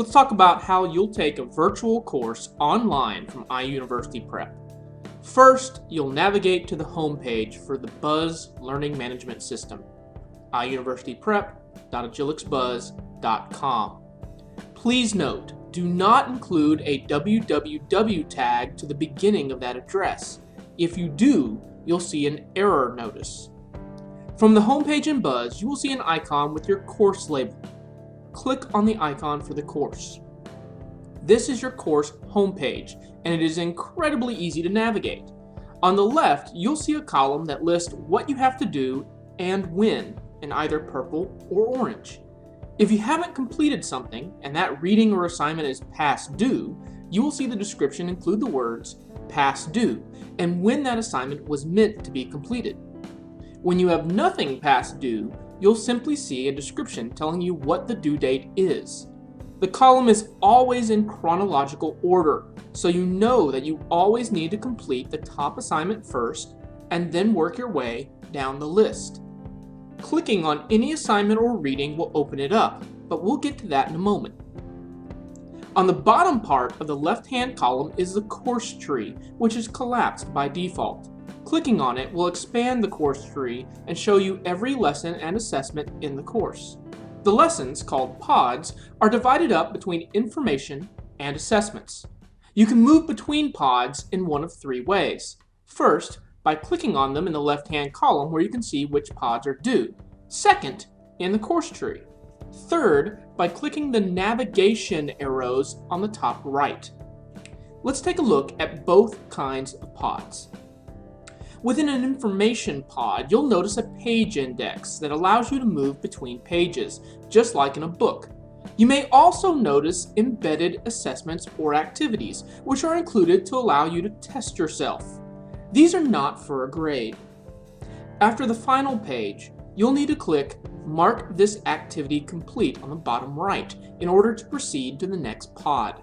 Let's talk about how you'll take a virtual course online from iUniversity Prep. First, you'll navigate to the home page for the Buzz Learning Management System, iUniversityPrep.agilixbuzz.com. Please note, do not include a www tag to the beginning of that address. If you do, you'll see an error notice. From the home page in Buzz, you will see an icon with your course label. Click on the icon for the course. This is your course homepage, and it is incredibly easy to navigate. On the left, you'll see a column that lists what you have to do and when in either purple or orange. If you haven't completed something and that reading or assignment is past due, you will see the description include the words past due and when that assignment was meant to be completed. When you have nothing past due, you'll simply see a description telling you what the due date is. The column is always in chronological order, so you know that you always need to complete the top assignment first and then work your way down the list. Clicking on any assignment or reading will open it up, but we'll get to that in a moment. On the bottom part of the left-hand column is the course tree, which is collapsed by default. Clicking on it will expand the course tree and show you every lesson and assessment in the course. The lessons, called pods, are divided up between information and assessments. You can move between pods in one of three ways. First, by clicking on them in the left-hand column where you can see which pods are due. Second, in the course tree. Third, by clicking the navigation arrows on the top right. Let's take a look at both kinds of pods. Within an information pod, you'll notice a page index that allows you to move between pages, just like in a book. You may also notice embedded assessments or activities, which are included to allow you to test yourself. These are not for a grade. After the final page, you'll need to click Mark this activity complete on the bottom right in order to proceed to the next pod.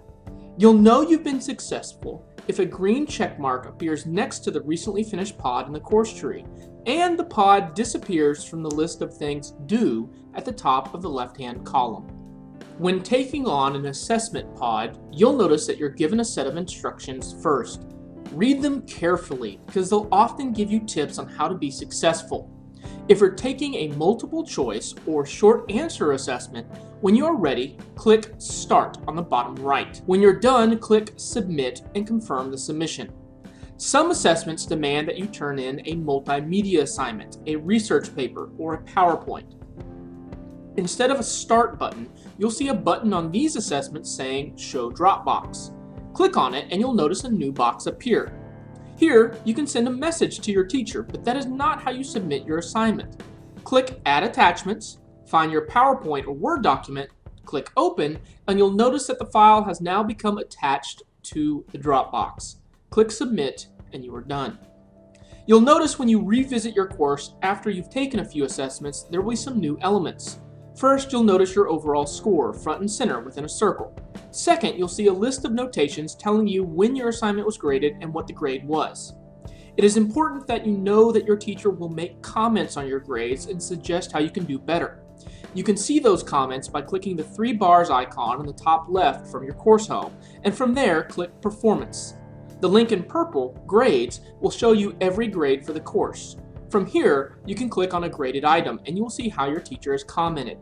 You'll know you've been successful if a green check mark appears next to the recently finished pod in the course tree, and the pod disappears from the list of things due at the top of the left-hand column. When taking on an assessment pod, you'll notice that you're given a set of instructions first. Read them carefully because they'll often give you tips on how to be successful. If you're taking a multiple choice or short answer assessment, when you're ready, click Start on the bottom right. When you're done, click Submit and confirm the submission. Some assessments demand that you turn in a multimedia assignment, a research paper, or a PowerPoint. Instead of a Start button, you'll see a button on these assessments saying Show Dropbox. Click on it and you'll notice a new box appear. Here, you can send a message to your teacher, but that is not how you submit your assignment. Click Add Attachments, find your PowerPoint or Word document, click Open, and you'll notice that the file has now become attached to the Dropbox. Click Submit, and you are done. You'll notice when you revisit your course after you've taken a few assessments, there will be some new elements. First, you'll notice your overall score front and center within a circle. Second, you'll see a list of notations telling you when your assignment was graded and what the grade was. It is important that you know that your teacher will make comments on your grades and suggest how you can do better. You can see those comments by clicking the three bars icon on the top left from your course home, and from there, click Performance. The link in purple, Grades, will show you every grade for the course. From here, you can click on a graded item and you will see how your teacher has commented.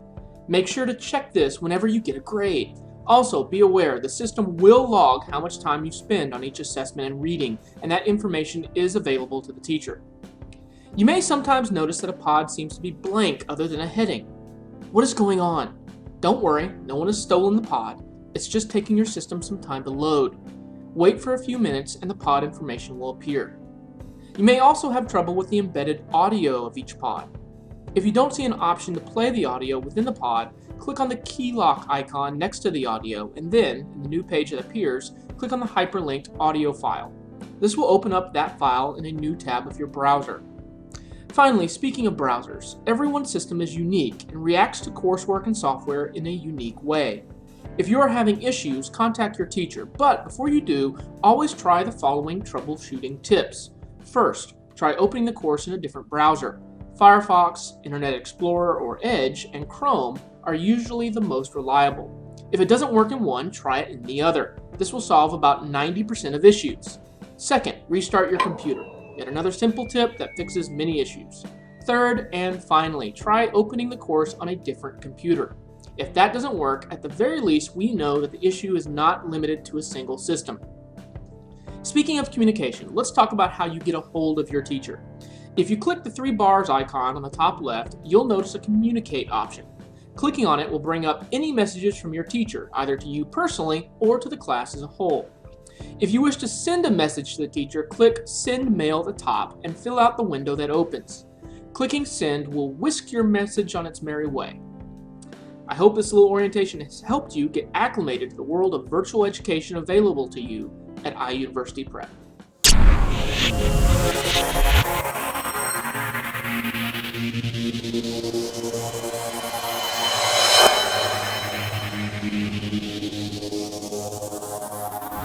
Make sure to check this whenever you get a grade. Also, be aware the system will log how much time you spend on each assessment and reading, and that information is available to the teacher. You may sometimes notice that a pod seems to be blank other than a heading. What is going on? Don't worry, no one has stolen the pod. It's just taking your system some time to load. Wait for a few minutes and the pod information will appear. You may also have trouble with the embedded audio of each pod. If you don't see an option to play the audio within the pod, click on the key lock icon next to the audio, and then, in the new page that appears, click on the hyperlinked audio file. This will open up that file in a new tab of your browser. Finally, speaking of browsers, everyone's system is unique and reacts to coursework and software in a unique way. If you are having issues, contact your teacher, but before you do, always try the following troubleshooting tips. First, try opening the course in a different browser. Firefox, Internet Explorer, or Edge, and Chrome are usually the most reliable. If it doesn't work in one, try it in the other. This will solve about 90% of issues. Second, restart your computer. Yet another simple tip that fixes many issues. Third, and finally, try opening the course on a different computer. If that doesn't work, at the very least, we know that the issue is not limited to a single system. Speaking of communication, let's talk about how you get a hold of your teacher. If you click the 3 bars icon on the top left, you'll notice a communicate option. Clicking on it will bring up any messages from your teacher, either to you personally or to the class as a whole. If you wish to send a message to the teacher, click Send Mail at the top and fill out the window that opens. Clicking Send will whisk your message on its merry way. I hope this little orientation has helped you get acclimated to the world of virtual education available to you at iUniversity Prep.